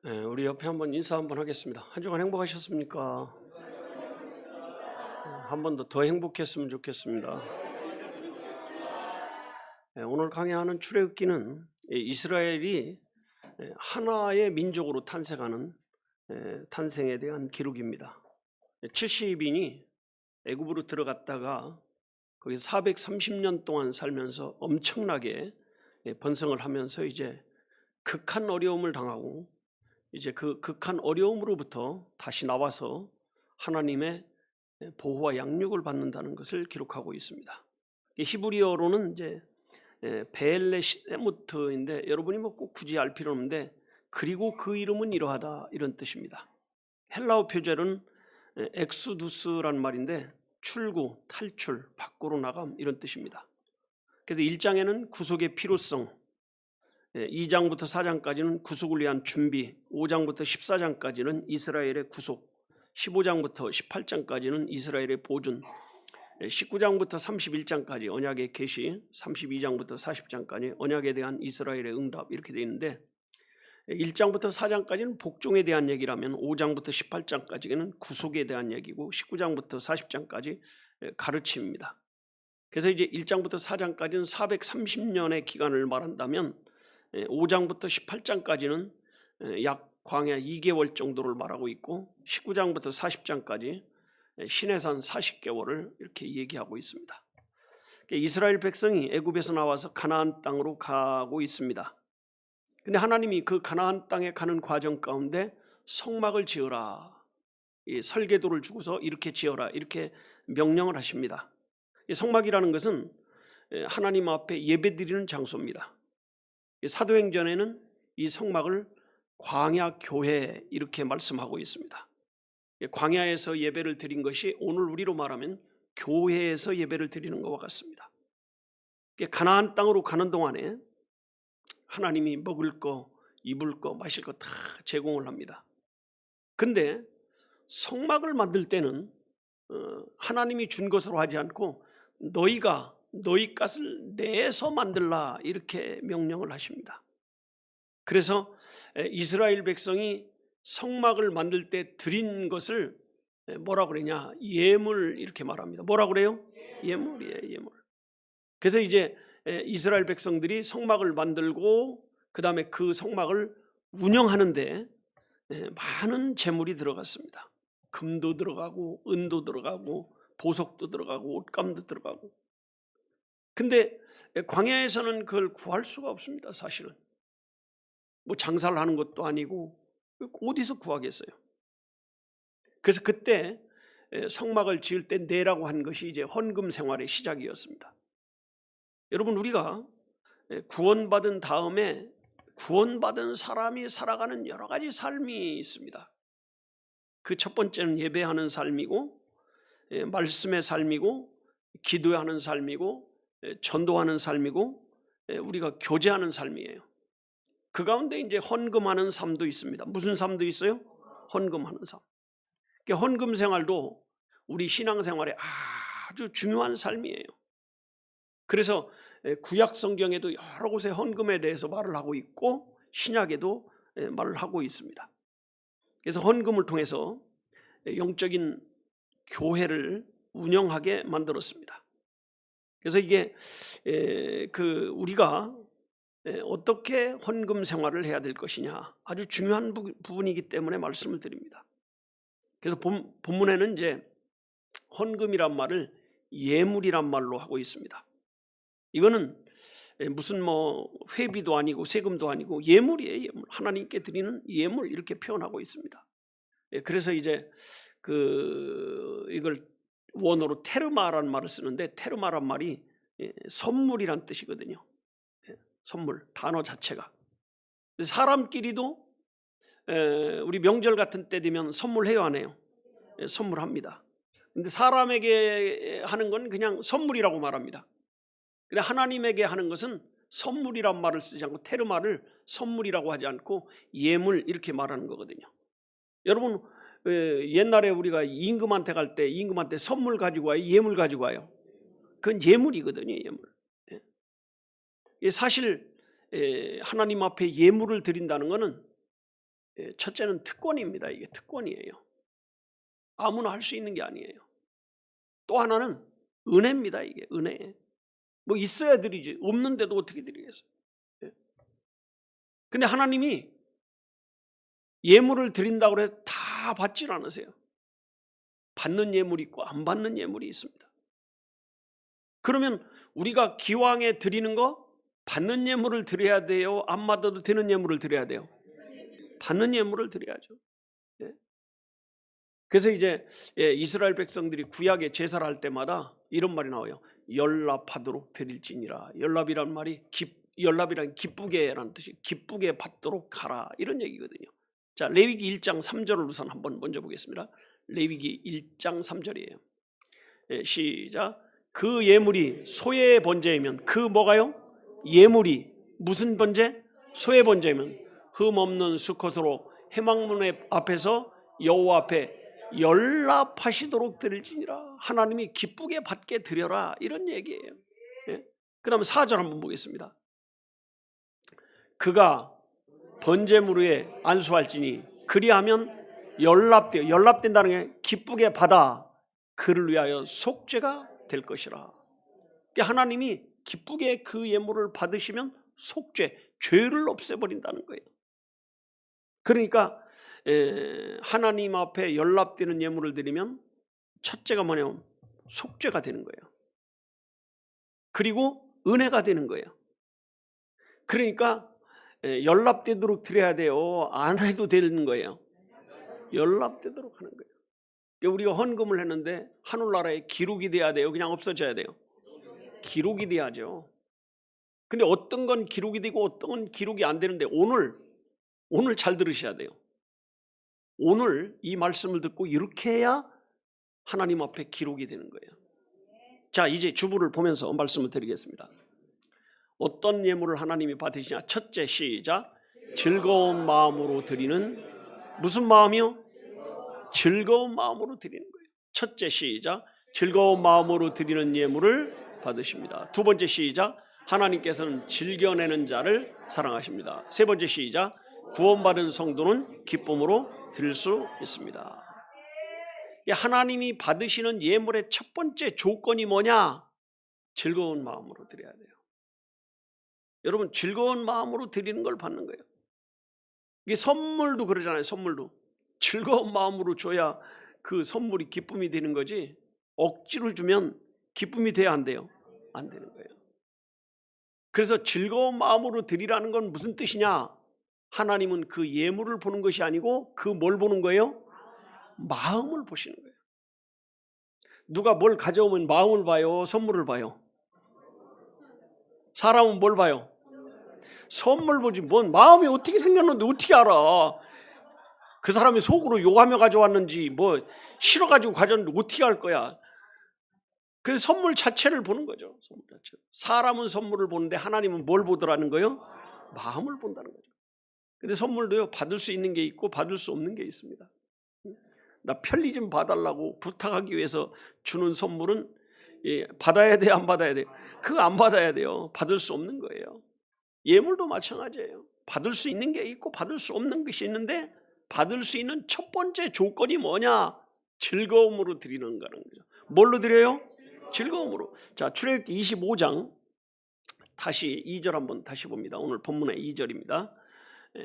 우리 옆에 한번 인사 한번 하겠습니다. 한 주간 행복하셨습니까? 한 번 더 행복했으면 좋겠습니다. 오늘 강의하는 출애굽기는 이스라엘이 하나의 민족으로 탄생하는 탄생에 대한 기록입니다. 70인이 애굽으로 들어갔다가 거기서 430년 동안 살면서 엄청나게 번성을 하면서 이제 극한 어려움을 당하고 이제 그 극한 어려움으로부터 다시 나와서 하나님의 보호와 양육을 받는다는 것을 기록하고 있습니다. 히브리어로는 이제 베엘레시테무트인데 여러분이 뭐 꼭 굳이 알 필요는 없는데 그리고 그 이름은 이러하다 이런 뜻입니다. 헬라어 표절은 엑수두스란 말인데 출구, 탈출, 밖으로 나감 이런 뜻입니다. 그래서 1장에는 구속의 필요성, 2장부터 4장까지는 구속을 위한 준비, 5장부터 14장까지는 이스라엘의 구속, 15장부터 18장까지는 이스라엘의 보존, 19장부터 31장까지 언약의 계시, 32장부터 40장까지 언약에 대한 이스라엘의 응답 이렇게 되어 있는데 1장부터 4장까지는 복종에 대한 얘기라면 5장부터 18장까지는 구속에 대한 얘기고 19장부터 40장까지 가르침입니다. 그래서 이제 1장부터 4장까지는 430년의 기간을 말한다면 5장부터 18장까지는 약 광야 2개월 정도를 말하고 있고 19장부터 40장까지 시내산 40개월을 이렇게 얘기하고 있습니다. 이스라엘 백성이 애굽에서 나와서 가나안 땅으로 가고 있습니다. 근데 하나님이 그 가나안 땅에 가는 과정 가운데 성막을 지어라, 이 설계도를 주고서 이렇게 지어라 이렇게 명령을 하십니다. 이 성막이라는 것은 하나님 앞에 예배드리는 장소입니다. 사도행전에는 이 성막을 광야 교회 이렇게 말씀하고 있습니다. 광야에서 예배를 드린 것이 오늘 우리로 말하면 교회에서 예배를 드리는 것과 같습니다. 가나안 땅으로 가는 동안에 하나님이 먹을 거, 입을 거, 마실 거 다 제공을 합니다. 근데 성막을 만들 때는 하나님이 준 것으로 하지 않고 너희가 너희 값을 내서 만들라 이렇게 명령을 하십니다. 그래서 이스라엘 백성이 성막을 만들 때 드린 것을 뭐라고 그러냐, 예물 이렇게 말합니다. 뭐라고 그래요? 예물이에요, 예물. 그래서 이제 이스라엘 백성들이 성막을 만들고 그 다음에 그 성막을 운영하는데 많은 재물이 들어갔습니다. 금도 들어가고 은도 들어가고 보석도 들어가고 옷감도 들어가고. 근데 광야에서는 그걸 구할 수가 없습니다. 사실은 뭐 장사를 하는 것도 아니고 어디서 구하겠어요. 그래서 그때 성막을 지을 때 내라고 한 것이 이제 헌금 생활의 시작이었습니다. 여러분, 우리가 구원받은 다음에 구원받은 사람이 살아가는 여러 가지 삶이 있습니다. 그 첫 번째는 예배하는 삶이고 말씀의 삶이고 기도하는 삶이고 전도하는 삶이고 우리가 교제하는 삶이에요. 그 가운데 이제 헌금하는 삶도 있습니다. 무슨 삶도 있어요? 헌금하는 삶. 헌금 생활도 우리 신앙생활에 아주 중요한 삶이에요. 그래서 구약 성경에도 여러 곳에 헌금에 대해서 말을 하고 있고 신약에도 말을 하고 있습니다. 그래서 헌금을 통해서 영적인 교회를 운영하게 만들었습니다. 그래서 이게 우리가 어떻게 헌금 생활을 해야 될 것이냐 아주 중요한 부분이기 때문에 말씀을 드립니다. 그래서 본문에는 이제 헌금이란 말을 예물이란 말로 하고 있습니다. 이거는 무슨 뭐 회비도 아니고 세금도 아니고 예물이에요. 예물. 하나님께 드리는 예물 이렇게 표현하고 있습니다. 그래서 이제 이걸 원어로 테르마란 말을 쓰는데 테르마란 말이 선물이란 뜻이거든요. 선물 단어 자체가. 사람끼리도 우리 명절 같은 때 되면 선물해요, 안 해요? 선물합니다. 근데 사람에게 하는 건 그냥 선물이라고 말합니다. 근데 하나님에게 하는 것은 선물이란 말을 쓰지 않고 테르마를 선물이라고 하지 않고 예물 이렇게 말하는 거거든요. 여러분, 옛날에 우리가 임금한테 갈 때 임금한테 선물 가지고 와요, 예물 가지고 와요? 그건 예물이거든요, 예물. 사실 하나님 앞에 예물을 드린다는 것은 첫째는 특권입니다. 이게 특권이에요. 아무나 할 수 있는 게 아니에요. 또 하나는 은혜입니다. 이게 은혜. 뭐 있어야 드리지, 없는데도 어떻게 드리겠어요? 근데 하나님이 예물을 드린다고 해서 다 받질 않으세요. 받는 예물이 있고 안 받는 예물이 있습니다. 그러면 우리가 기왕에 드리는 거 받는 예물을 드려야 돼요? 안 받아도 되는 예물을 드려야 돼요? 받는 예물을 드려야죠. 그래서 이제 이스라엘 백성들이 구약의 제사를 할 때마다 이런 말이 나와요. 연납하도록 드릴지니라. 연납이란 기쁘게라는 뜻이, 기쁘게 받도록 하라, 이런 얘기거든요. 자, 레위기 1장 3절을 우선 한번 먼저 보겠습니다. 레위기 1장 3절이에요. 시작. 그 예물이 소의 번제이면, 그 뭐가요? 예물이 무슨 번제? 소의 번제이면 흠 없는 수컷으로 회막문 앞에서 여호와 앞에 연납하시도록 드릴지니라. 하나님이 기쁘게 받게 드려라, 이런 얘기예요. 그 다음에 4절 한번 보겠습니다. 그가 번제물에 안수할지니 그리하면 연납된다는 게 기쁘게 받아 그를 위하여 속죄가 될 것이라. 하나님이 기쁘게 그 예물을 받으시면 속죄, 죄를 없애버린다는 거예요. 그러니까 하나님 앞에 연납되는 예물을 드리면 첫째가 뭐냐면 속죄가 되는 거예요. 그리고 은혜가 되는 거예요. 그러니까 연납되도록 드려야 돼요? 안 해도 되는 거예요? 연납되도록 하는 거예요. 우리가 헌금을 했는데 하늘나라에 기록이 돼야 돼요? 그냥 없어져야 돼요? 기록이 돼야죠. 근데 어떤 건 기록이 되고 어떤 건 기록이 안 되는데 오늘 잘 들으셔야 돼요. 오늘 이 말씀을 듣고 이렇게 해야 하나님 앞에 기록이 되는 거예요. 자, 이제 주부를 보면서 말씀을 드리겠습니다. 어떤 예물을 하나님이 받으시냐? 첫째, 시작. 즐거운 마음으로 드리는, 무슨 마음이요? 즐거운 마음으로 드리는 거예요. 첫째, 시작. 즐거운 마음으로 드리는 예물을 받으십니다. 두 번째, 시작. 하나님께서는 즐겨내는 자를 사랑하십니다. 세 번째, 시작. 구원받은 성도는 기쁨으로 드릴 수 있습니다. 하나님이 받으시는 예물의 첫 번째 조건이 뭐냐? 즐거운 마음으로 드려야 돼요. 여러분, 즐거운 마음으로 드리는 걸 받는 거예요. 이게 선물도 그러잖아요. 선물도 즐거운 마음으로 줘야 그 선물이 기쁨이 되는 거지, 억지로 주면 기쁨이 돼야 안 돼요? 안 되는 거예요. 그래서 즐거운 마음으로 드리라는 건 무슨 뜻이냐? 하나님은 그 예물을 보는 것이 아니고 그 뭘 보는 거예요? 마음을 보시는 거예요. 누가 뭘 가져오면 마음을 봐요? 선물을 봐요? 사람은 뭘 봐요? 선물 보지. 뭔 마음이 어떻게 생겼는데 어떻게 알아? 그 사람이 속으로 욕하며 가져왔는지 뭐 싫어가지고 가져왔는데 어떻게 알 거야? 그래서 선물 자체를 보는 거죠. 선물 자체. 사람은 선물을 보는데 하나님은 뭘 보더라는 거예요? 마음을 본다는 거죠. 근데 선물도요, 받을 수 있는 게 있고 받을 수 없는 게 있습니다. 나 편리좀 봐달라고 부탁하기 위해서 주는 선물은 받아야 돼요, 안 받아야 돼요? 그거 안 받아야 돼요. 받을 수 없는 거예요. 예물도 마찬가지예요. 받을 수 있는 게 있고 받을 수 없는 것이 있는데, 받을 수 있는 첫 번째 조건이 뭐냐? 즐거움으로 드리는 거라는 거죠. 뭘로 드려요? 즐거움으로. 자, 출애굽기 25장 다시 2절 한번 다시 봅니다. 오늘 본문의 2절입니다.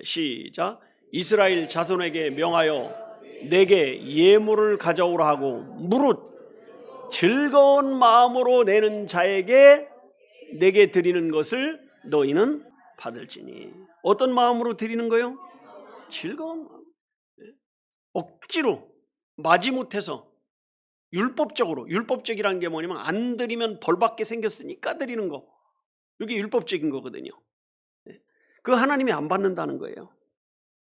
시작. 이스라엘 자손에게 명하여 내게 예물을 가져오라 하고 무릇 즐거운 마음으로 내는 자에게 내게 드리는 것을 너희는 받을지니. 어떤 마음으로 드리는 거예요? 즐거운 마음. 억지로 마지못해서 율법적이라는 게 뭐냐면 안 드리면 벌받게 생겼으니까 드리는 거. 이게 율법적인 거거든요. 그거 하나님이 안 받는다는 거예요.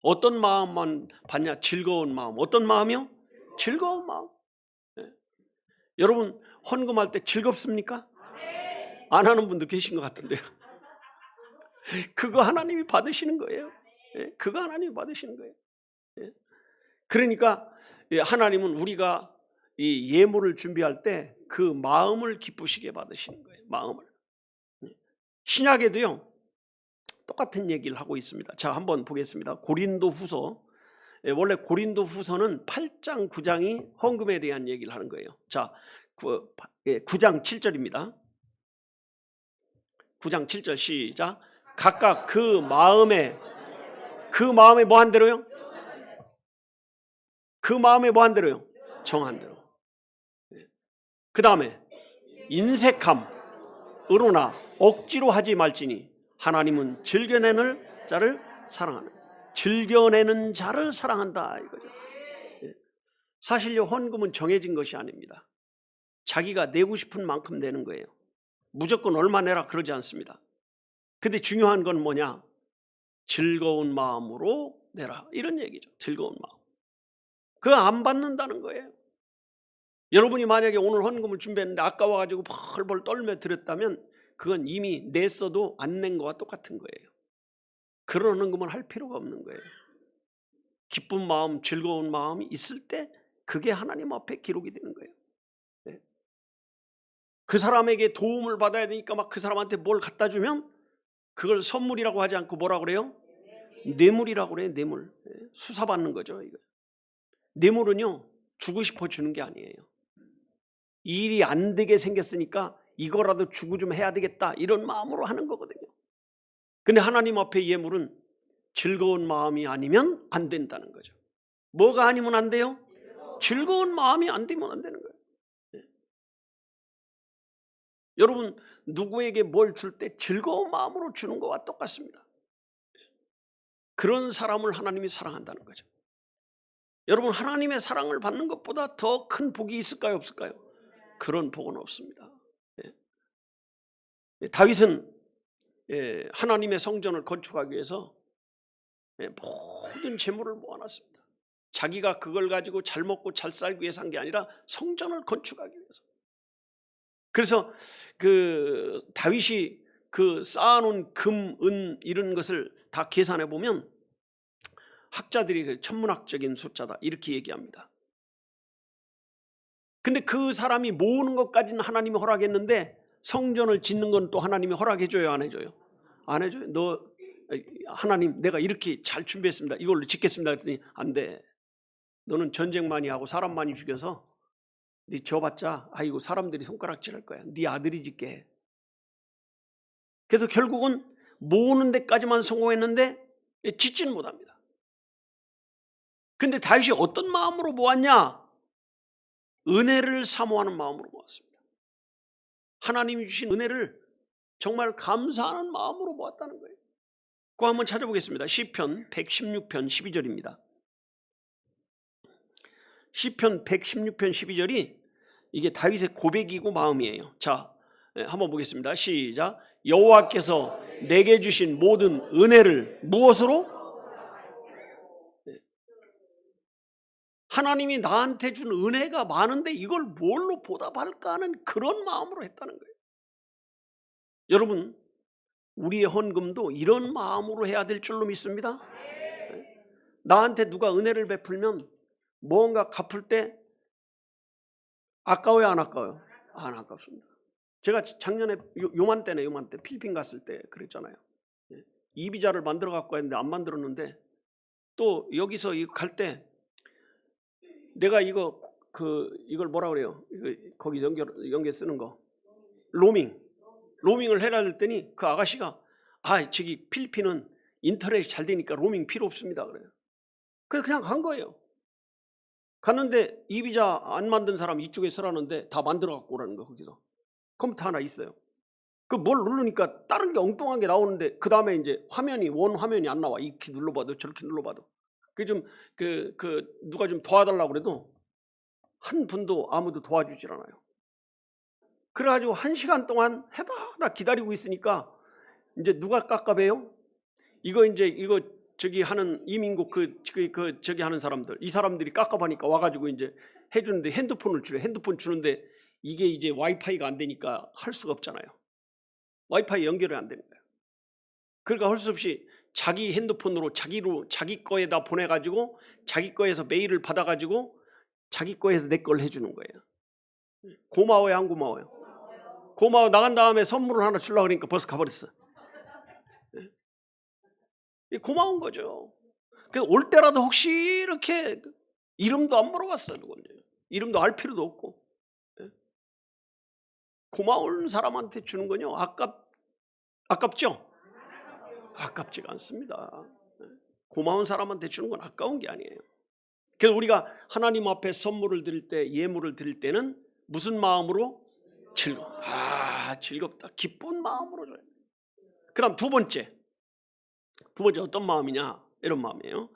어떤 마음만 받냐? 즐거운 마음. 어떤 마음이요? 즐거운 마음. 여러분, 헌금할 때 즐겁습니까? 안 하는 분도 계신 것 같은데요. 그거 하나님이 받으시는 거예요. 그거 하나님이 받으시는 거예요. 그러니까 하나님은 우리가 이 예물을 준비할 때 그 마음을 기쁘시게 받으시는 거예요. 마음을. 신약에도요, 똑같은 얘기를 하고 있습니다. 자, 한번 보겠습니다. 고린도후서 원래 고린도 후서는 8장 9장이 헌금에 대한 얘기를 하는 거예요. 자, 9장 7절입니다. 9장 7절 시작. 각각 그 마음에 뭐 한 대로요? 그 마음에 뭐 한 대로요? 정한 대로. 그 다음에 인색함으로나 억지로 하지 말지니 하나님은 즐겨내는 자를 사랑한다 이거죠. 사실 헌금은 정해진 것이 아닙니다. 자기가 내고 싶은 만큼 내는 거예요. 무조건 얼마 내라 그러지 않습니다. 근데 중요한 건 뭐냐? 즐거운 마음으로 내라 이런 얘기죠. 즐거운 마음. 그거 안 받는다는 거예요. 여러분이 만약에 오늘 헌금을 준비했는데 아까워가지고 벌벌 떨며 드렸다면 그건 이미 냈어도 안 낸 거와 똑같은 거예요. 그런 헌금은 할 필요가 없는 거예요. 기쁜 마음, 즐거운 마음이 있을 때 그게 하나님 앞에 기록이 되는 거예요. 네. 그 사람에게 도움을 받아야 되니까 막 그 사람한테 뭘 갖다 주면 그걸 선물이라고 하지 않고 뭐라고 그래요? 뇌물이라고 그래요. 뇌물. 수사받는 거죠. 이거. 뇌물은요 주고 싶어 주는 게 아니에요. 일이 안 되게 생겼으니까 이거라도 주고 좀 해야 되겠다 이런 마음으로 하는 거거든요. 근데 하나님 앞에 예물은 즐거운 마음이 아니면 안 된다는 거죠. 뭐가 아니면 안 돼요? 즐거운 마음이 안 되면 안 되는 거예요. 네. 여러분 누구에게 뭘 줄 때 즐거운 마음으로 주는 것과 똑같습니다. 그런 사람을 하나님이 사랑한다는 거죠. 여러분 하나님의 사랑을 받는 것보다 더 큰 복이 있을까요 없을까요? 그런 복은 없습니다. 다윗은 하나님의 성전을 건축하기 위해서 모든 재물을 모아놨습니다. 자기가 그걸 가지고 잘 먹고 잘 살기 위해서 한 게 아니라 성전을 건축하기 위해서. 그래서 그 다윗이 그 쌓아놓은 금, 은 이런 것을 다 계산해 보면 학자들이 천문학적인 숫자다 이렇게 얘기합니다. 근데 그 사람이 모으는 것까지는 하나님이 허락했는데 성전을 짓는 건 또 하나님이 허락해줘요 안 해줘요? 안 해줘요. 하나님 내가 이렇게 잘 준비했습니다. 이걸로 짓겠습니다. 그랬더니 안 돼. 너는 전쟁 많이 하고 사람 많이 죽여서 네 줘봤자 아이고 사람들이 손가락질할 거야. 네 아들이 짓게 해. 그래서 결국은 모으는 데까지만 성공했는데 짓지는 못합니다. 근데 다윗이 어떤 마음으로 모았냐? 은혜를 사모하는 마음으로 모았습니다. 하나님이 주신 은혜를 정말 감사하는 마음으로 모았다는 거예요. 그거 한번 찾아보겠습니다. 시편 116편 12절입니다. 시편 116편 12절이 이게 다윗의 고백이고 마음이에요. 자, 한번 보겠습니다. 시작. 여호와께서 내게 주신 모든 은혜를 무엇으로? 하나님이 나한테 준 은혜가 많은데 이걸 뭘로 보답할까 하는 그런 마음으로 했다는 거예요. 여러분 우리의 헌금도 이런 마음으로 해야 될 줄로 믿습니다. 나한테 누가 은혜를 베풀면 뭔가 갚을 때 아까워요 안 아까워요? 안 아깝습니다. 제가 작년에 요맘때 필리핀 갔을 때 그랬잖아요. 이비자를 만들어 갖고 왔는데 안 만들었는데 또 여기서 갈 때 내가 이걸 뭐라 그래요? 거기 연결 쓰는 거 로밍을 해라 했더니 그 아가씨가 저기 필리핀은 인터넷이 잘 되니까 로밍 필요 없습니다 그래요. 그래서 그냥 간 거예요. 갔는데 이비자 안 만든 사람 이쪽에 서라는데 다 만들어 갖고 오라는 거. 거기서 컴퓨터 하나 있어요. 그 뭘 누르니까 다른 게 엉뚱한 게 나오는데 그 다음에 이제 원 화면이 안 나와. 이렇게 눌러봐도 저렇게 눌러봐도. 그 좀 누가 좀 도와달라고 그래도 한 분도 아무도 도와주질 않아요. 그래가지고 1시간 동안 해다 기다리고 있으니까 이제 누가 깝깝해요? 이거 저기 하는 이민국 저기 하는 사람들, 이 사람들이 깝깝하니까 와가지고 이제 해주는데 핸드폰 주는데 이게 이제 와이파이가 안 되니까 할 수가 없잖아요. 와이파이 연결이 안 되는 거예요. 그러니까 할 수 없이 자기 핸드폰으로 자기 거에다 보내가지고 자기 거에서 메일을 받아가지고 자기 거에서 내 걸 해주는 거예요. 고마워요 안 고마워요? 고마워. 나간 다음에 선물을 하나 주려고 그러니까 벌써 가버렸어. 고마운 거죠. 올 때라도 혹시 이렇게 이름도 안 물어봤어요. 누군지. 이름도 알 필요도 없고. 예. 고마운 사람한테 주는 건요, 아깝죠? 아깝지가 않습니다. 예. 고마운 사람한테 주는 건 아까운 게 아니에요. 그래서 우리가 하나님 앞에 선물을 드릴 때, 예물을 드릴 때는 무슨 마음으로? 즐겁다. 기쁜 마음으로 줘요. 그 다음 두 번째 어떤 마음이냐? 이런 마음이에요.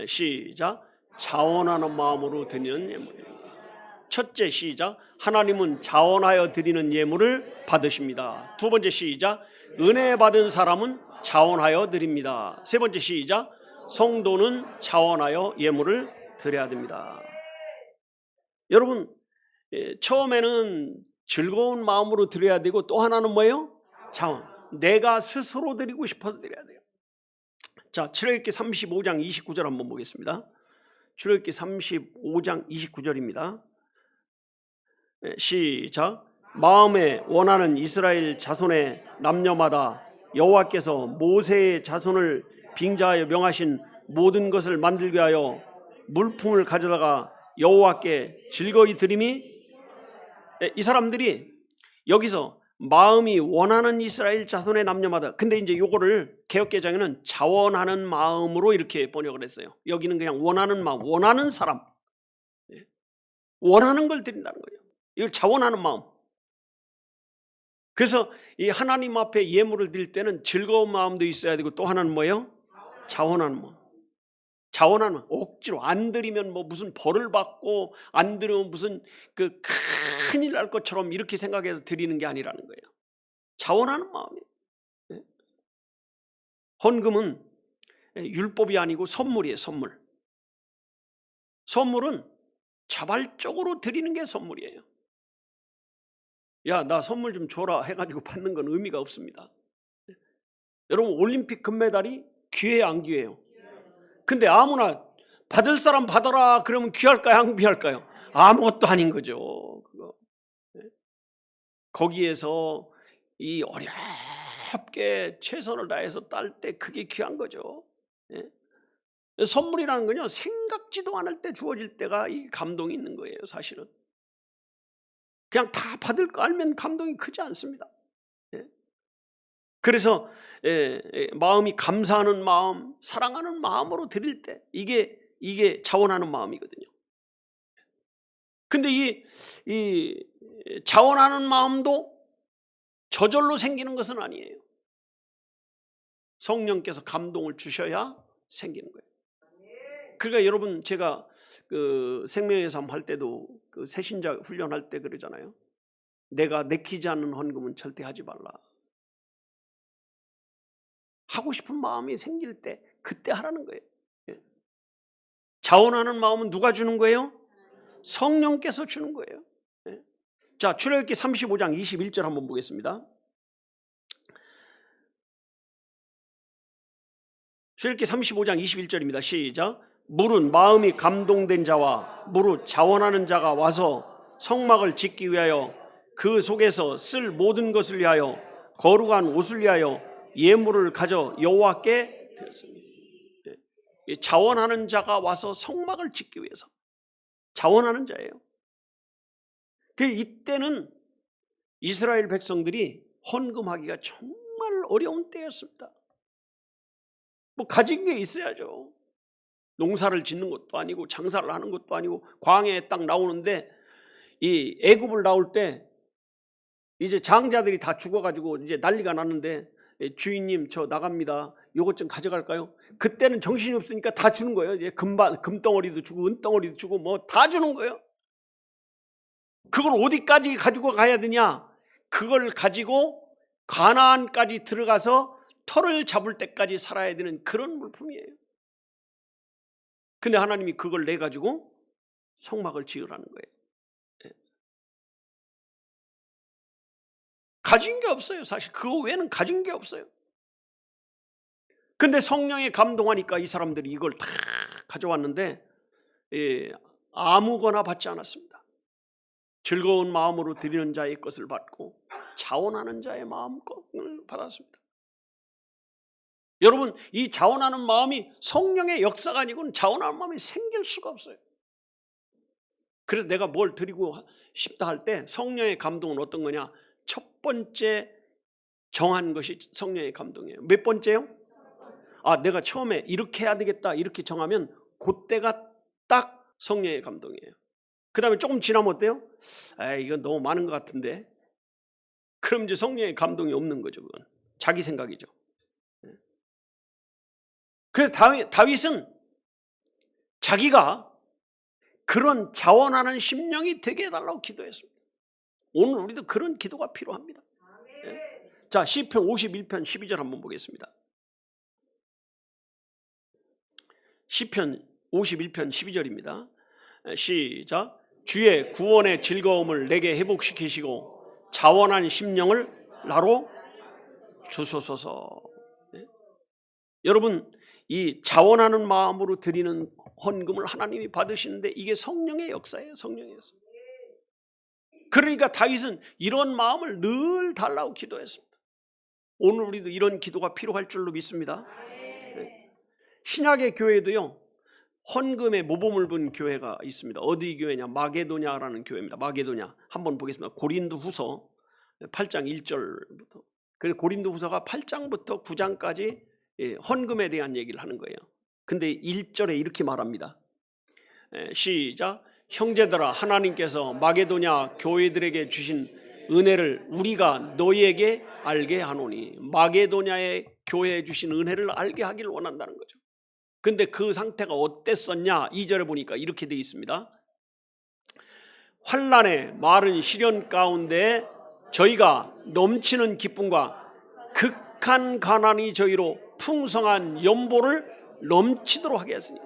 시작. 자원하는 마음으로 드리는 예물입니다. 첫째, 시작. 하나님은 자원하여 드리는 예물을 받으십니다. 두 번째, 시작. 은혜 받은 사람은 자원하여 드립니다. 세 번째, 시작. 성도는 자원하여 예물을 드려야 됩니다. 여러분, 처음에는 즐거운 마음으로 드려야 되고, 또 하나는 뭐예요? 자원. 내가 스스로 드리고 싶어서 드려야 돼요. 자, 출애굽기 35장 29절 한번 보겠습니다. 출애굽기 35장 29절입니다. 시작. 마음에 원하는 이스라엘 자손의 남녀마다 여호와께서 모세의 자손을 빙자하여 명하신 모든 것을 만들게 하여 물품을 가져다가 여호와께 즐거이 드림이, 이 사람들이 여기서 마음이 원하는 이스라엘 자손의 남녀마다, 근데 이제 요거를 개역개정에는 자원하는 마음으로 이렇게 번역을 했어요. 여기는 그냥 원하는 마음, 원하는 사람, 원하는 걸 드린다는 거예요. 이걸 자원하는 마음. 그래서 이 하나님 앞에 예물을 드릴 때는 즐거운 마음도 있어야 되고, 또 하나는 뭐예요? 자원하는 마음. 자원하는 마음. 억지로 안 드리면 뭐 무슨 벌을 받고, 안 드리면 무슨 그 큰일 날 것처럼 이렇게 생각해서 드리는 게 아니라는 거예요. 자원하는 마음이에요. 헌금은 율법이 아니고 선물이에요. 선물. 선물은 자발적으로 드리는 게 선물이에요. 야, 나 선물 좀 줘라 해가지고 받는 건 의미가 없습니다. 여러분, 올림픽 금메달이 귀해요, 안 귀해요? 근데 아무나 받을 사람 받아라 그러면 귀할까요, 안 귀할까요? 아무것도 아닌 거죠. 그거. 거기에서 이 어렵게 최선을 다해서 딸 때 그게 귀한 거죠. 선물이라는 건요, 생각지도 않을 때 주어질 때가 이 감동이 있는 거예요. 사실은 그냥 다 받을 거 알면 감동이 크지 않습니다. 그래서 마음이 감사하는 마음, 사랑하는 마음으로 드릴 때 이게 자원하는 마음이거든요. 근데 이 자원하는 마음도 저절로 생기는 것은 아니에요. 성령께서 감동을 주셔야 생기는 거예요. 그러니까 여러분, 제가 그 생명의 삶 할 때도 그 새신자 훈련할 때 그러잖아요. 내가 내키지 않는 헌금은 절대 하지 말라. 하고 싶은 마음이 생길 때 그때 하라는 거예요. 자원하는 마음은 누가 주는 거예요? 성령께서 주는 거예요. 자, 출애굽기 35장 21절 한번 보겠습니다. 출애굽기 35장 21절입니다. 시작. 무릇 마음이 감동된 자와 무릇 자원하는 자가 와서 성막을 짓기 위하여 그 속에서 쓸 모든 것을 위하여 거룩한 옷을 위하여 예물을 가져 여호와께 드렸습니다. 자원하는 자가 와서 성막을 짓기 위해서 자원하는 자예요. 이때는 이스라엘 백성들이 헌금하기가 정말 어려운 때였습니다. 뭐 가진 게 있어야죠. 농사를 짓는 것도 아니고 장사를 하는 것도 아니고 광야에 딱 나오는데, 이 애굽을 나올 때 이제 장자들이 다 죽어가지고 이제 난리가 났는데, 주인님 저 나갑니다. 요것 좀 가져갈까요? 그때는 정신이 없으니까 다 주는 거예요. 이제 금덩어리도 주고 은덩어리도 주고 뭐 다 주는 거예요. 그걸 어디까지 가지고 가야 되냐? 그걸 가지고 가나안까지 들어가서 터를 잡을 때까지 살아야 되는 그런 물품이에요. 근데 하나님이 그걸 내가지고 성막을 지으라는 거예요. 가진 게 없어요. 사실 그거 외에는 가진 게 없어요. 근데 성령에 감동하니까 이 사람들이 이걸 다 가져왔는데 아무거나 받지 않았습니다. 즐거운 마음으로 드리는 자의 것을 받고 자원하는 자의 마음을 받았습니다. 여러분, 이 자원하는 마음이 성령의 역사가 아니고는 자원하는 마음이 생길 수가 없어요. 그래서 내가 뭘 드리고 싶다 할 때 성령의 감동은 어떤 거냐? 첫 번째 정한 것이 성령의 감동이에요. 몇 번째요? 내가 처음에 이렇게 해야 되겠다 이렇게 정하면 그때가 딱 성령의 감동이에요. 그 다음에 조금 지나면 어때요? 이건 너무 많은 것 같은데. 그럼 이제 성령의 감동이 없는 거죠. 그건 자기 생각이죠. 그래서 다윗은 자기가 그런 자원하는 심령이 되게 해달라고 기도했습니다. 오늘 우리도 그런 기도가 필요합니다. 자, 시편 51편 12절 한번 보겠습니다. 시편 51편 12절입니다. 시작. 주의 구원의 즐거움을 내게 회복시키시고 자원한 심령을 나로 주소서서. 여러분, 이 자원하는 마음으로 드리는 헌금을 하나님이 받으시는데 이게 성령의 역사예요. 성령의 역사. 그러니까 다윗은 이런 마음을 늘 달라고 기도했습니다. 오늘 우리도 이런 기도가 필요할 줄로 믿습니다. 신약의 교회도요, 헌금에 모범을 본 교회가 있습니다. 어디 교회냐? 마게도냐라는 교회입니다. 마게도냐. 한번 보겠습니다. 고린도후서 8장 1절부터. 그래서 고린도후서가 8장부터 9장까지 헌금에 대한 얘기를 하는 거예요. 근데 1절에 이렇게 말합니다. 시작. 형제들아, 하나님께서 마게도냐 교회들에게 주신 은혜를 우리가 너희에게 알게 하노니. 마게도냐의 교회에 주신 은혜를 알게 하기를 원한다는 거죠. 근데 그 상태가 어땠었냐? 2절에 보니까 이렇게 되어 있습니다. 환난의 마른 시련 가운데 저희가 넘치는 기쁨과 극한 가난이 저희로 풍성한 연보를 넘치도록 하게 했으니.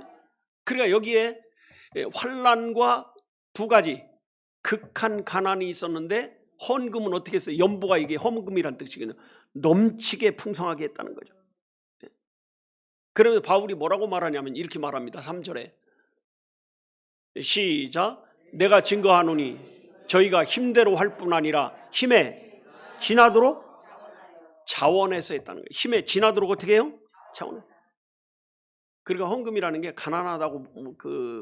그러니까 여기에 환난과 두 가지 극한 가난이 있었는데 헌금은 어떻게 했어요? 연보가 이게 헌금이란 뜻이거든요. 넘치게 풍성하게 했다는 거죠. 그러면 바울이 뭐라고 말하냐면 이렇게 말합니다. 3절에 시작. 내가 증거하노니 저희가 힘대로 할 뿐 아니라 힘에 지나도록 자원해서 했다는 거예요. 힘에 지나도록 어떻게 해요? 자원해서. 그러니까 헌금이라는 게 가난하다고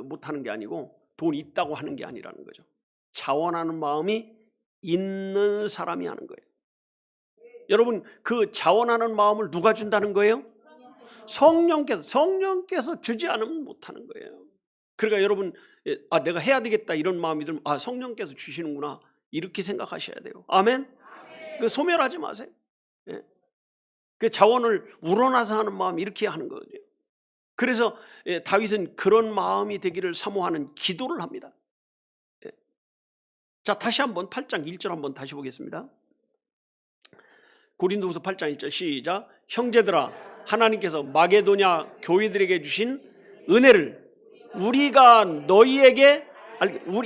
못하는 게 아니고 돈 있다고 하는 게 아니라는 거죠. 자원하는 마음이 있는 사람이 하는 거예요. 여러분, 그 자원하는 마음을 누가 준다는 거예요? 성령께서 주지 않으면 못하는 거예요. 그러니까 여러분, 내가 해야 되겠다 이런 마음이 들면 성령께서 주시는구나 이렇게 생각하셔야 돼요. 아멘. 그 소멸하지 마세요. 그 자원을 우러나서 하는 마음 이렇게 하는 거죠. 그래서 다윗은 그런 마음이 되기를 사모하는 기도를 합니다. 자, 다시 한번 8장 1절 한번 다시 보겠습니다. 고린도후서 8장 1절 시작. 형제들아, 하나님께서 마게도냐 교회들에게 주신 은혜를 우리가 너희에게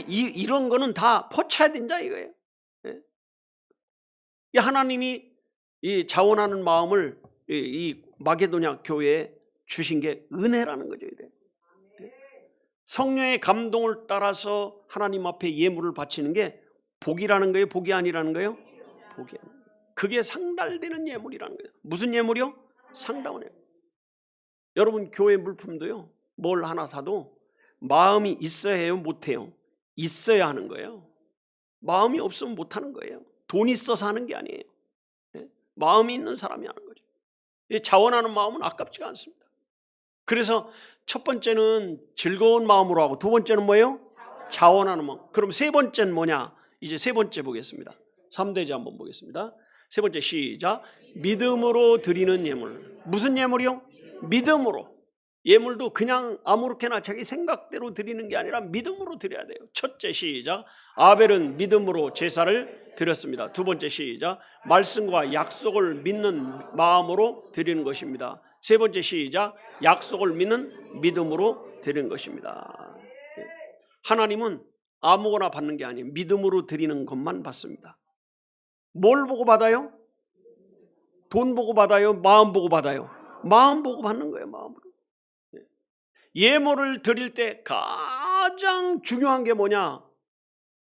이런 거는 다 퍼쳐야 된다 이거예요. 하나님이 이 자원하는 마음을 이 마게도냐 교회에 주신 게 은혜라는 거죠. 성령의 감동을 따라서 하나님 앞에 예물을 바치는 게 복이라는 거예요? 복이 아니라는 거예요? 복이 아니에요. 그게 상달되는 예물이라는 거예요. 무슨 예물이요? 상당한 예물. 여러분, 교회 물품도요, 뭘 하나 사도 마음이 있어야 해요? 못해요? 있어야 하는 거예요. 마음이 없으면 못하는 거예요. 돈이 있어서 하는 게 아니에요. 마음이 있는 사람이 하는 거죠. 자원하는 마음은 아깝지가 않습니다. 그래서 첫 번째는 즐거운 마음으로 하고 두 번째는 뭐예요? 자원하는 마음. 그럼 세 번째는 뭐냐? 이제 세 번째 보겠습니다. 3대지 한번 보겠습니다. 세 번째 시작. 믿음으로 드리는 예물. 무슨 예물이요? 믿음으로. 예물도 그냥 아무렇게나 자기 생각대로 드리는 게 아니라 믿음으로 드려야 돼요. 첫째 시작. 아벨은 믿음으로 제사를 드렸습니다. 두 번째 시작. 말씀과 약속을 믿는 마음으로 드리는 것입니다. 세 번째 시작. 약속을 믿는 믿음으로 드리는 것입니다. 하나님은 아무거나 받는 게 아니에요. 믿음으로 드리는 것만 받습니다. 뭘 보고 받아요? 돈 보고 받아요? 마음 보고 받아요? 마음 보고 받는 거예요. 마음으로. 예물을 드릴 때 가장 중요한 게 뭐냐?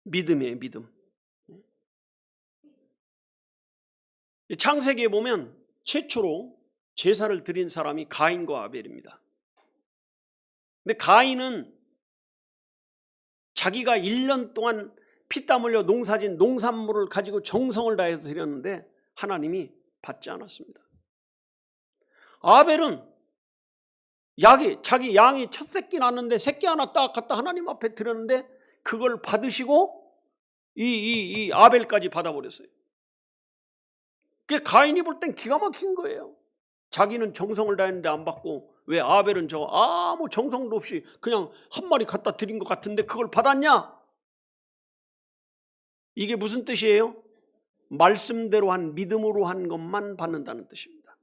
믿음이에요. 믿음. 창세기에 보면 최초로 제사를 드린 사람이 가인과 아벨입니다. 근데 가인은 자기가 1년 동안 피땀 흘려 농사진 농산물을 가지고 정성을 다해서 드렸는데 하나님이 받지 않았습니다. 아벨은 자기 양이 첫 새끼 낳았는데 새끼 하나 딱 갖다 하나님 앞에 드렸는데 그걸 받으시고 이 아벨까지 받아버렸어요. 그게 가인이 볼 땐 기가 막힌 거예요. 자기는 정성을 다했는데 안 받고 왜 아벨은 아무 정성도 없이 그냥 한 마리 갖다 드린 것 같은데 그걸 받았냐? 이게 무슨 뜻이에요? 말씀대로 한 믿음으로 한 것만 받는다는 뜻입니다.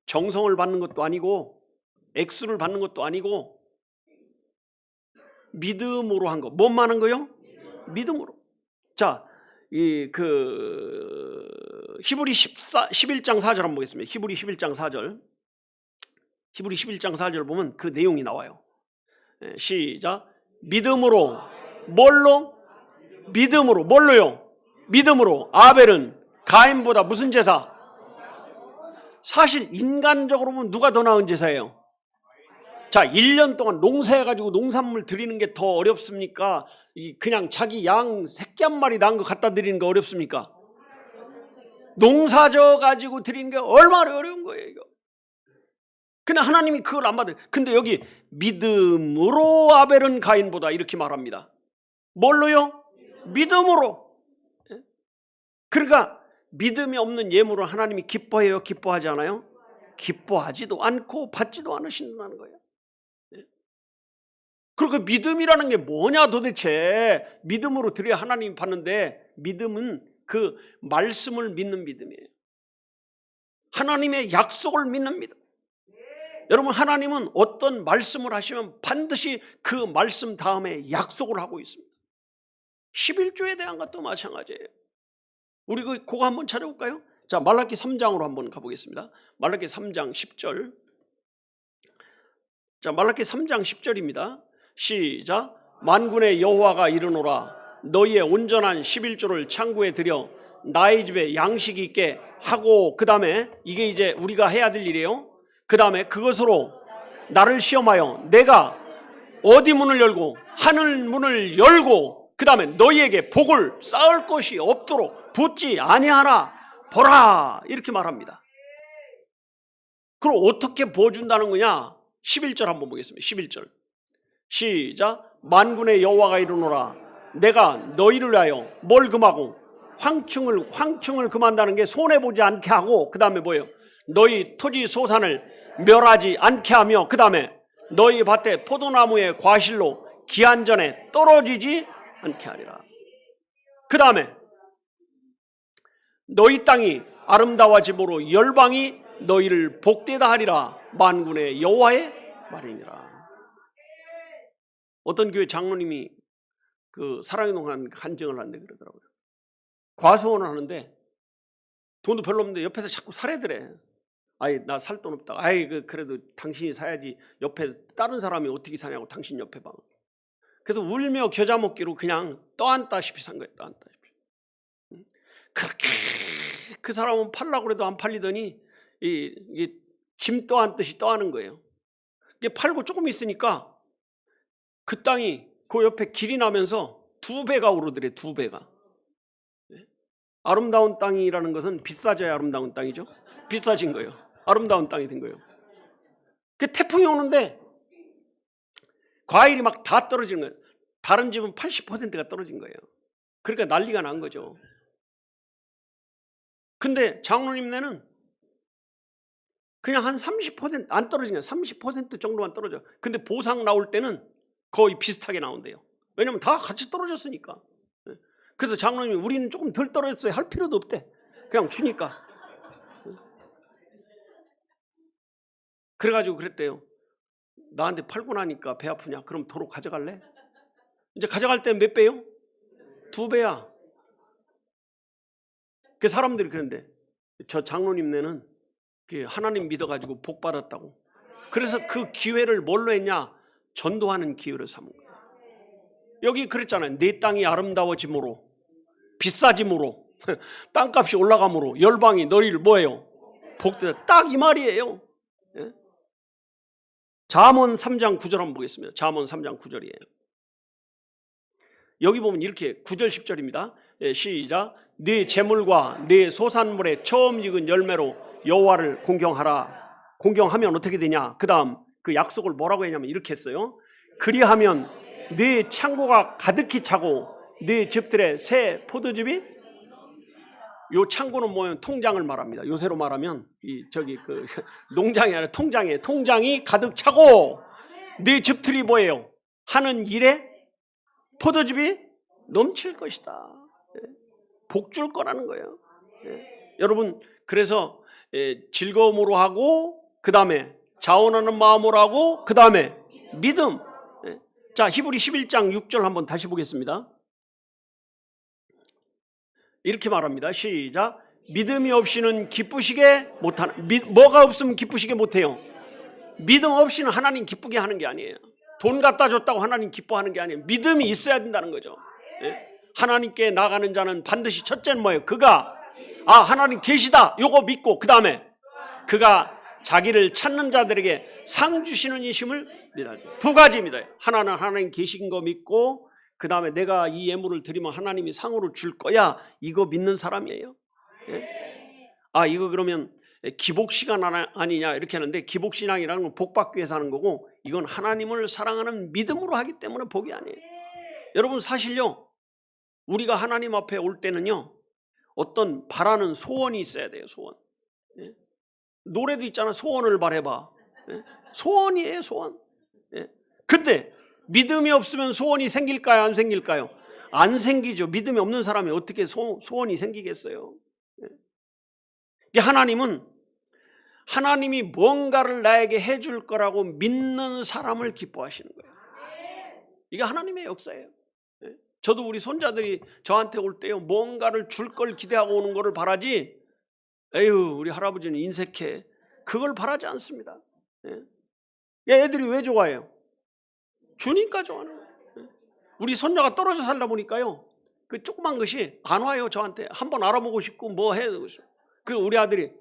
정성을 받는 것도 아니고 액수를 받는 것도 아니고 믿음으로 한 거. 뭐만 한 거요? 믿음으로. 자, 히브리 11장 4절 한번 보겠습니다. 히브리 11장 4절. 히브리 11장 4절 보면 그 내용이 나와요. 시작. 믿음으로. 뭘로? 믿음으로. 뭘로요? 믿음으로. 아벨은 가인보다 무슨 제사? 사실 인간적으로 보면 누가 더 나은 제사예요? 자, 1년 동안 농사해가지고 농산물 드리는 게 더 어렵습니까? 그냥 자기 양 새끼 한 마리 낳은 거 갖다 드리는 거 어렵습니까? 농사져 가지고 드리는 게 얼마나 어려운 거예요, 이거. 근데 하나님이 그걸 안 받아요. 근데 여기 믿음으로 아벨은 가인보다 이렇게 말합니다. 뭘로요? 믿음으로. 그러니까 믿음이 없는 예물을 하나님이 기뻐해요? 기뻐하지 않아요? 기뻐하지도 않고 받지도 않으신다는 거예요. 그리고 믿음이라는 게 뭐냐 도대체. 믿음으로 드려야 하나님이 받는데 믿음은 그 말씀을 믿는 믿음이에요. 하나님의 약속을 믿는 믿음. 여러분, 하나님은 어떤 말씀을 하시면 반드시 그 말씀 다음에 약속을 하고 있습니다. 11조에 대한 것도 마찬가지예요. 우리 그거 한번 찾아볼까요? 자, 말라기 3장으로 한번 가보겠습니다. 말라기 3장 10절. 자, 말라기 3장 10절입니다. 시작. 만군의 여호와가 이르노라. 너희의 온전한 11조를 창고에 들여 나의 집에 양식이 있게 하고, 그 다음에 이게 이제 우리가 해야 될 일이에요. 그 다음에 그것으로 나를 시험하여 내가 어디 문을 열고 하늘 문을 열고, 그 다음에 너희에게 복을 쌓을 것이 없도록 붙지 아니하라. 보라. 이렇게 말합니다. 그럼 어떻게 부어준다는 거냐? 11절 한번 보겠습니다. 11절. 시작. 만군의 여호와가 이르노라. 내가 너희를 위하여 뭘 금하고 황충을 금한다는 게 손해보지 않게 하고, 그 다음에 뭐예요? 너희 토지 소산을 멸하지 않게 하며, 그 다음에 너희 밭에 포도나무의 과실로 기한전에 떨어지지 않게 하리라. 그 다음에 너희 땅이 아름다워짐으로 열방이 너희를 복되다 하리라. 만군의 여호와의 말이니라. 어떤 교회 장로님이 그 사랑의 동안 간증을 하는데 그러더라고요. 과수원을 하는데 돈도 별로 없는데 옆에서 자꾸 사례더래. 아이, 나 살 돈 없다. 아이, 그래도 당신이 사야지. 옆에 다른 사람이 어떻게 사냐고, 당신 옆에 방. 그래서 울며 겨자 먹기로 그냥 떠안다시피 산 거예요. 떠안다시피. 그렇게 그 사람은 팔라고 해도 안 팔리더니 이게 짐 떠안듯이 떠안은 거예요. 이게 팔고 조금 있으니까 그 땅이 그 옆에 길이 나면서 2배가 오르더래. 2배가. 아름다운 땅이라는 것은 비싸져야 아름다운 땅이죠. 비싸진 거예요. 아름다운 땅이 된 거예요. 그 태풍이 오는데 과일이 막 다 떨어지는 거예요. 다른 집은 80%가 떨어진 거예요. 그러니까 난리가 난 거죠. 근데 장로님네는 그냥 한 30% 안 떨어진 거예요. 30% 정도만 떨어져. 근데 보상 나올 때는 거의 비슷하게 나온대요. 왜냐면 다 같이 떨어졌으니까. 그래서 장로님이 우리는 조금 덜 떨어졌어요. 할 필요도 없대. 그냥 주니까. 그래가지고 그랬대요. 나한테 팔고 나니까 배 아프냐? 그럼 도로 가져갈래? 이제 가져갈 때 몇 배요? 2배야. 그 사람들이 그런데 저 장로님네는 하나님 믿어가지고 복 받았다고. 그래서 그 기회를 뭘로 했냐? 전도하는 기회로 삼은 거예요. 여기 그랬잖아요. 내 땅이 아름다워짐으로, 비싸짐으로, 땅값이 올라감으로 열방이 너희를 뭐예요? 복되다. 딱 이 말이에요. 예? 잠언 3장 9절 한번 보겠습니다. 잠언 3장 9절이에요. 여기 보면 이렇게 9절 10절입니다. 예, 시작. 네 재물과 네 소산물의 처음 익은 열매로 여호와를 공경하라. 공경하면 어떻게 되냐? 그 다음 그 약속을 뭐라고 했냐면 이렇게 했어요. 그리하면 네 창고가 가득히 차고 네 집들의 새 포도즙이, 요 창고는 뭐예요? 통장을 말합니다. 요새로 말하면 그 농장이 아니라 통장이 가득 차고 네 집들이 뭐예요? 하는 일에 포도즙이 넘칠 것이다. 복 줄 거라는 거예요. 여러분, 그래서 즐거움으로 하고, 그 다음에 자원하는 마음으로 하고, 그 다음에 믿음. 자, 히브리 11장 6절 한번 다시 보겠습니다. 이렇게 말합니다. 시작. 믿음이 없이는 기쁘시게 못하는, 뭐가 없으면 기쁘시게 못해요? 믿음 없이는 하나님 기쁘게 하는 게 아니에요. 돈 갖다 줬다고 하나님 기뻐하는 게 아니에요. 믿음이 있어야 된다는 거죠. 하나님께 나가는 자는 반드시 첫째는 뭐예요? 그가 하나님 계시다, 요거 믿고, 그 다음에 그가 자기를 찾는 자들에게 상 주시는 이심을 믿어야죠. 두 가지입니다. 하나는 하나님 계신 거 믿고, 그 다음에 내가 이 예물을 드리면 하나님이 상으로 줄 거야, 이거 믿는 사람이에요. 이거 그러면 기복시간 아니냐 이렇게 하는데, 기복신앙이라는 건 복받기 위해서 하는 거고, 이건 하나님을 사랑하는 믿음으로 하기 때문에 복이 아니에요. 여러분, 사실요, 우리가 하나님 앞에 올 때는요, 어떤 바라는 소원이 있어야 돼요. 소원. 노래도 있잖아. 소원을 바라봐. 소원이에요, 소원. 근데 믿음이 없으면 소원이 생길까요, 안 생길까요? 안 생기죠. 믿음이 없는 사람이 어떻게 소원이 생기겠어요? 하나님은 하나님이 뭔가를 나에게 해줄 거라고 믿는 사람을 기뻐하시는 거예요. 이게 하나님의 역사예요. 저도 우리 손자들이 저한테 올 때요, 뭔가를 줄 걸 기대하고 오는 거를 바라지, 에휴 우리 할아버지는 인색해, 그걸 바라지 않습니다. 애들이 왜 좋아해요? 주니까 좋아하는 거예요. 우리 손녀가 떨어져 살다 보니까요, 그 조그만 것이 안 와요. 저한테 한번 알아보고 싶고 뭐 해야 되고 싶어. 그 우리 아들이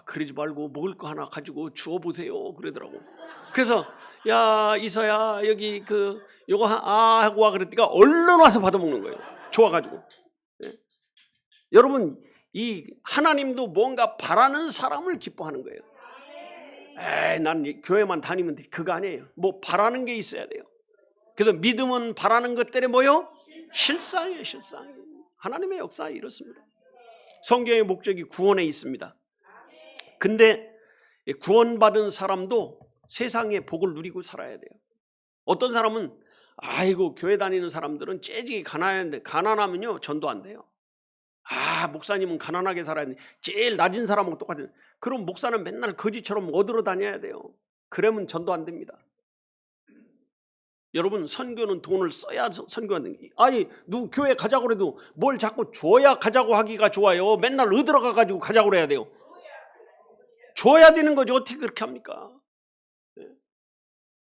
그러지 말고 먹을 거 하나 가지고 주워보세요 그러더라고. 그래서 야 이서야 여기 요거 하고 와 그랬더니 얼른 와서 받아먹는 거예요. 좋아가지고. 여러분, 이 하나님도 뭔가 바라는 사람을 기뻐하는 거예요. 난 교회만 다니면 돼, 그거 아니에요. 뭐 바라는 게 있어야 돼요. 그래서 믿음은 바라는 것들에 뭐요? 실상이에요. 실상. 하나님의 역사에 이렇습니다. 성경의 목적이 구원에 있습니다. 근데 구원받은 사람도 세상의 복을 누리고 살아야 돼요. 어떤 사람은 교회 다니는 사람들은 째지게 가난한데, 가난하면요 전도 안 돼요. 목사님은 가난하게 살아야 돼. 제일 낮은 사람하고 똑같은. 그럼 목사는 맨날 거지처럼 얻으러 다녀야 돼요. 그러면 전도 안 됩니다. 여러분, 선교는 돈을 써야 선교하는 게. 누구 교회 가자고 그래도 뭘 자꾸 줘야 가자고 하기가 좋아요. 맨날 얻으러 가가지고 가자고 그래야 돼요. 줘야 되는 거죠. 어떻게 그렇게 합니까?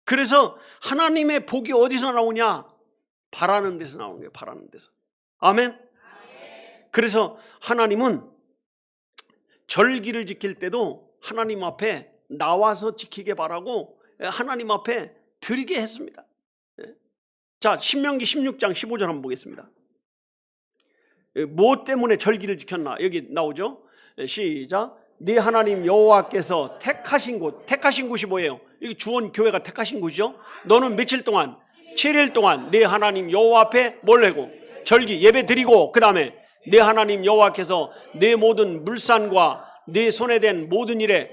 그래서 하나님의 복이 어디서 나오냐? 바라는 데서 나오는 거예요. 바라는 데서. 아멘. 그래서 하나님은 절기를 지킬 때도 하나님 앞에 나와서 지키게 바라고 하나님 앞에 드리게 했습니다. 자, 신명기 16장 15절 한번 보겠습니다. 뭐 때문에 절기를 지켰나? 여기 나오죠? 시작. 네 하나님 여호와께서 택하신 곳이 뭐예요? 여기 주원 교회가 택하신 곳이죠. 너는 며칠 동안, 7일 동안 네 하나님 여호와 앞에 뭘 하고 절기 예배 드리고, 그 다음에 네 하나님 여호와께서 네 모든 물산과 네 손에 댄 모든 일에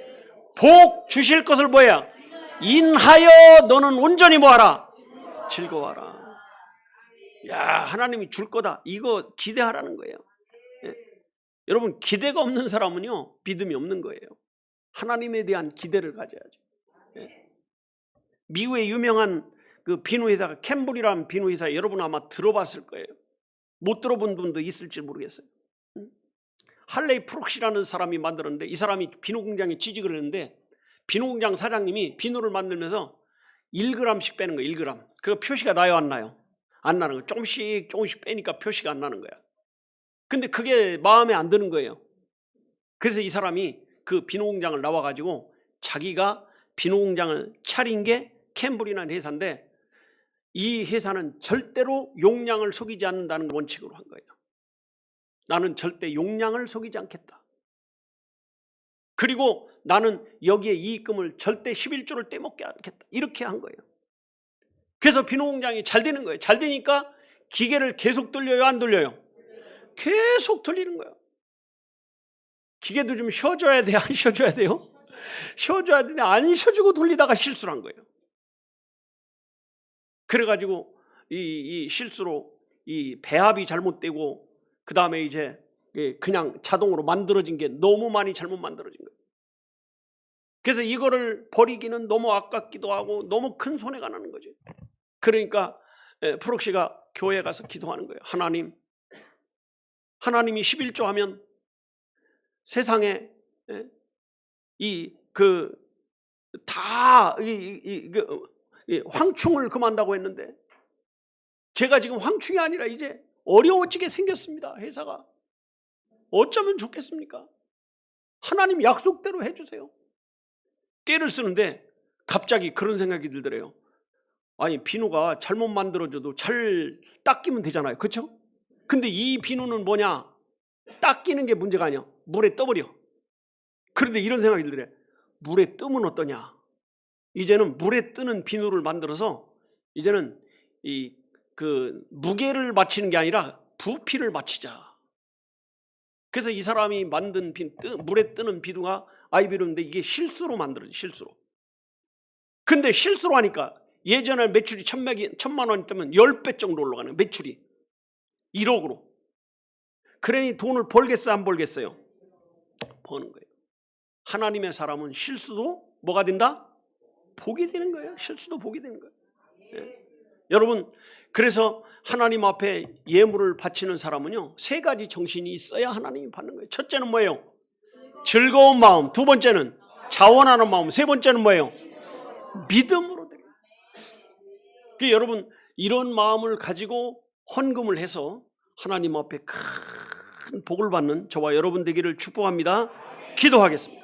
복 주실 것을 뭐야? 인하여 너는 온전히 뭐하라? 즐거워하라. 하나님이 줄 거다, 이거 기대하라는 거예요. 여러분, 기대가 없는 사람은요 믿음이 없는 거예요. 하나님에 대한 기대를 가져야죠. 미국의 유명한 그 비누회사가 캠블이라는 비누회사, 여러분 아마 들어봤을 거예요. 못 들어본 분도 있을지 모르겠어요. 할레이 프록시라는 사람이 만들었는데, 이 사람이 비누공장에 취직을 했는데, 비누공장 사장님이 비누를 만들면서 1g씩 빼는 거예요. 1g. 그 표시가 나요, 안 나요? 안 나는 거예요. 조금씩 빼니까 표시가 안 나는 거야. 근데 그게 마음에 안 드는 거예요. 그래서 이 사람이 그 비누공장을 나와가지고 자기가 비누공장을 차린 게 캠블이라는 회사인데, 이 회사는 절대로 용량을 속이지 않는다는 원칙으로 한 거예요. 나는 절대 용량을 속이지 않겠다. 그리고 나는 여기에 이익금을 절대 11조를 떼먹지 않겠다. 이렇게 한 거예요. 그래서 비누공장이 잘 되는 거예요. 잘 되니까 기계를 계속 돌려요, 안 돌려요? 계속 돌리는 거예요. 기계도 좀 쉬어줘야 돼요, 안 쉬어줘야 돼요? 쉬어줘야 되는데 안 쉬어주고 돌리다가 실수를 한 거예요. 그래가지고 이 실수로 이 배합이 잘못되고, 그 다음에 이제 그냥 자동으로 만들어진 게 너무 많이 잘못 만들어진 거예요. 그래서 이거를 버리기는 너무 아깝기도 하고 너무 큰 손해가 나는 거죠. 그러니까 프록시가 교회에 가서 기도하는 거예요. 하나님이 11조 하면 세상에 황충을 금한다고 했는데, 제가 지금 황충이 아니라 이제 어려워지게 생겼습니다. 회사가. 어쩌면 좋겠습니까? 하나님 약속대로 해주세요. 깨를 쓰는데 갑자기 그런 생각이 들더래요. 아니, 비누가 잘못 만들어져도 잘 닦이면 되잖아요. 그렇죠? 근데 이 비누는 뭐냐? 닦이는 게 문제가 아니야. 물에 떠버려. 그런데 이런 생각이 들더래. 물에 뜨면 어떠냐? 이제는 물에 뜨는 비누를 만들어서 이제는 무게를 맞추는 게 아니라 부피를 맞추자. 그래서 이 사람이 만든 물에 뜨는 비누가 아이비루인데, 이게 실수로 만들어져, 실수로. 근데 실수로 하니까 예전에 매출이 1,000만 원 있다면 10배 정도 올라가는 매출이 1억으로. 그러니 돈을 벌겠어요, 안 벌겠어요? 버는 거예요. 하나님의 사람은 실수도 뭐가 된다? 복이 되는 거예요. 실수도 복이 되는 거예요. 예. 여러분, 그래서 하나님 앞에 예물을 바치는 사람은요, 3가지 정신이 있어야 하나님이 받는 거예요. 첫째는 뭐예요? 즐거운 마음. 두 번째는 자원하는 마음. 세 번째는 뭐예요? 믿음으로 드려요. 그러니까 여러분, 이런 마음을 가지고 헌금을 해서 하나님 앞에 큰 복을 받는 저와 여러분 되기를 축복합니다. 기도하겠습니다.